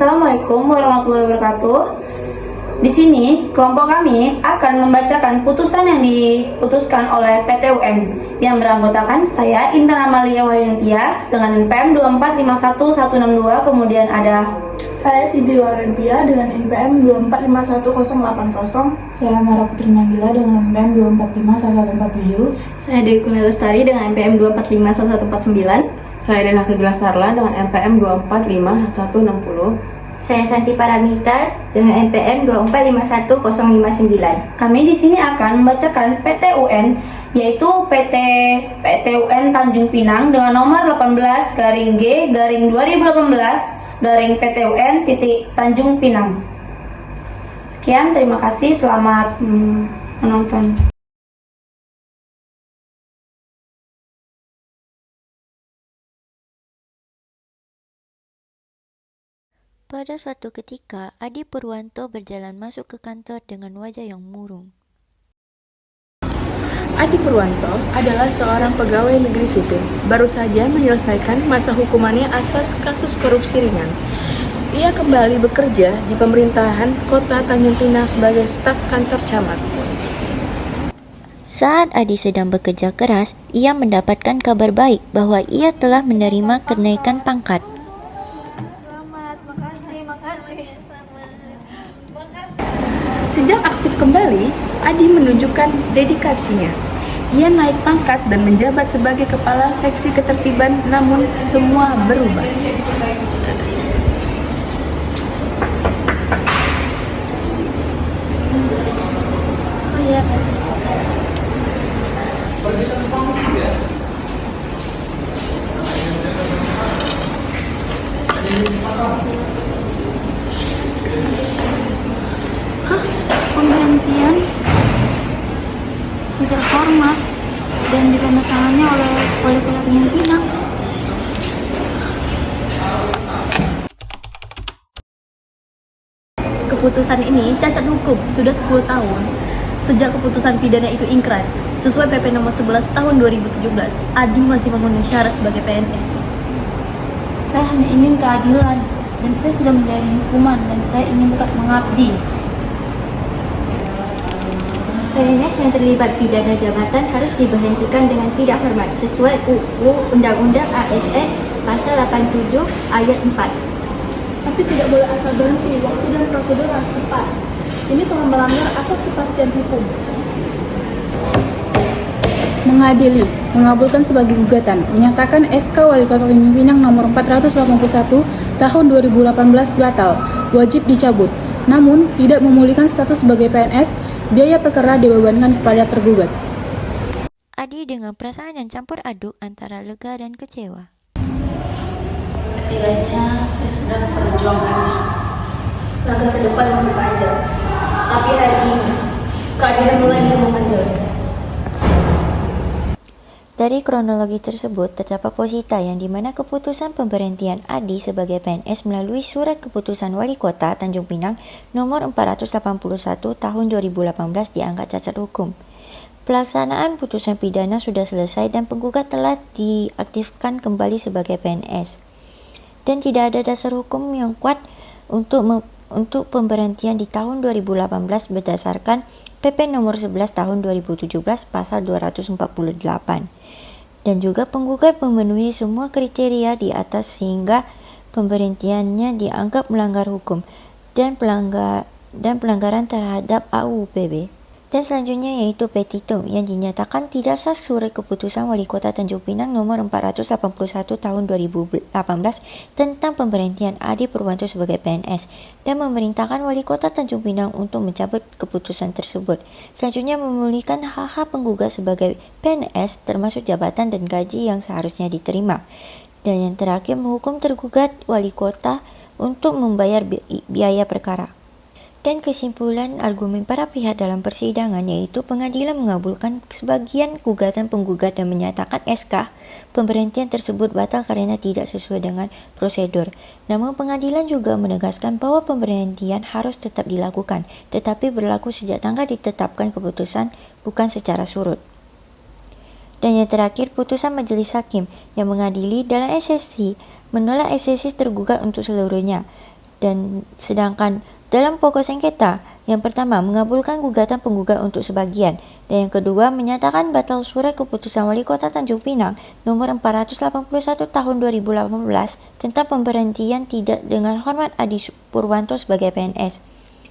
Assalamualaikum warahmatullahi wabarakatuh. Di sini, kelompok kami akan membacakan putusan yang diputuskan oleh PT UN yang beranggotakan saya, Intan Amalia Wahyuni Tias, dengan NPM 2451162, kemudian ada saya Siti Laurentia dengan NPM 2451080. Saya Mara Putri Nabila dengan NPM 2451147. Saya Dewi Kurnia Lestari dengan NPM 2451149. Saya Dena Sebila Sarla dengan NPM 2451160. Saya Santi Paramita dengan NPM 2451059. Kami di sini akan membacakan PT UN, yaitu PT UN Tanjung Pinang dengan nomor 18/G/2018 PT UN Tanjung Pinang. Sekian, terima kasih, selamat menonton. Pada suatu ketika, Adi Purwanto berjalan masuk ke kantor dengan wajah yang murung. Adi Purwanto adalah seorang pegawai negeri sipil, baru saja menyelesaikan masa hukumannya atas kasus korupsi ringan. Ia kembali bekerja di pemerintahan Kota Tanjung Pinang sebagai staf kantor camat. Saat Adi sedang bekerja keras, ia mendapatkan kabar baik bahwa ia telah menerima kenaikan pangkat. Sejak aktif kembali, Adi menunjukkan dedikasinya. Ia naik pangkat dan menjabat sebagai kepala seksi ketertiban, namun semua berubah. Pemberhentian tidak hormat dan ditandatangani oleh Wali Kota Tanjung Pinang. Keputusan ini cacat hukum sudah 10 tahun sejak keputusan pidana itu ingkrah. Sesuai PP nomor 11 tahun 2017, Adi masih memenuhi syarat sebagai PNS. Saya hanya ingin keadilan dan saya sudah menjalani hukuman dan saya ingin tetap mengabdi. PNS yang terlibat pidana jabatan harus diberhentikan dengan tidak hormat sesuai UU Undang-Undang ASN Pasal 87 Ayat 4. Tapi tidak boleh asal berhenti, waktu dan prosedur harus tepat. Ini telah melanggar asas kepastian hukum. Mengadili, mengabulkan sebagai gugatan, menyatakan SK Wali Kota Tanjung Pinang nomor 481 tahun 2018 batal, wajib dicabut. Namun, tidak memulihkan status sebagai PNS, biaya perkara dibebankan kepada tergugat. Adi dengan perasaan yang campur aduk antara lega dan kecewa. Setidaknya saya sudah memperjuangkannya. Langkah ke depan masih panjang, tapi hari ini keadilan mulai menemukan jalan. Dari kronologi tersebut terdapat posita yang dimana keputusan pemberhentian Adi sebagai PNS melalui surat keputusan Wali Kota Tanjung Pinang nomor 481 tahun 2018 dianggap cacat hukum. Pelaksanaan putusan pidana sudah selesai dan penggugat telah diaktifkan kembali sebagai PNS. Dan tidak ada dasar hukum yang kuat untuk pemberhentian di tahun 2018 berdasarkan PP nomor 11 tahun 2017 pasal 248. Dan juga penggugat memenuhi semua kriteria di atas sehingga pemberhentiannya dianggap melanggar hukum dan pelanggaran terhadap AUPB. Dan selanjutnya yaitu petitum yang dinyatakan tidak sah surat keputusan Wali Kota Tanjung Pinang nomor 481 tahun 2018 tentang pemberhentian Adi Purwanto sebagai PNS dan memerintahkan Wali Kota Tanjung Pinang untuk mencabut keputusan tersebut. Selanjutnya memulihkan hak-hak penggugat sebagai PNS termasuk jabatan dan gaji yang seharusnya diterima. Dan yang terakhir menghukum tergugat Wali Kota untuk membayar biaya perkara. Dan kesimpulan argumen para pihak dalam persidangan yaitu pengadilan mengabulkan sebagian gugatan penggugat dan menyatakan SK pemberhentian tersebut batal karena tidak sesuai dengan prosedur. Namun pengadilan juga menegaskan bahwa pemberhentian harus tetap dilakukan, tetapi berlaku sejak tanggal ditetapkan keputusan, bukan secara surut. Dan yang terakhir putusan majelis hakim yang mengadili dalam eksepsi menolak eksepsi tergugat untuk seluruhnya. Dan sedangkan dalam pokok sengketa, yang pertama mengabulkan gugatan penggugat untuk sebagian, dan yang kedua menyatakan batal surat keputusan Wali Kota Tanjung Pinang nomor 481 tahun 2018 tentang pemberhentian tidak dengan hormat Adi Purwanto sebagai PNS.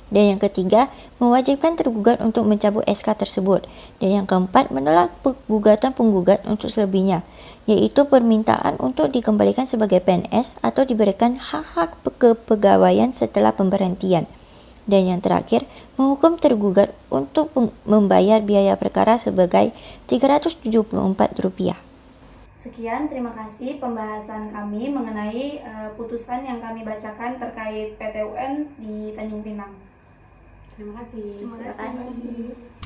Dan yang ketiga, mewajibkan tergugat untuk mencabut SK tersebut. Dan yang keempat, menolak gugatan penggugat untuk selebihnya, yaitu permintaan untuk dikembalikan sebagai PNS atau diberikan hak-hak kepegawaian setelah pemberhentian. Dan yang terakhir, menghukum tergugat untuk membayar biaya perkara sebagai Rp374. Sekian, terima kasih pembahasan kami mengenai putusan yang kami bacakan terkait PT UN di Tanjung Pinang. Terima kasih. Terima kasih.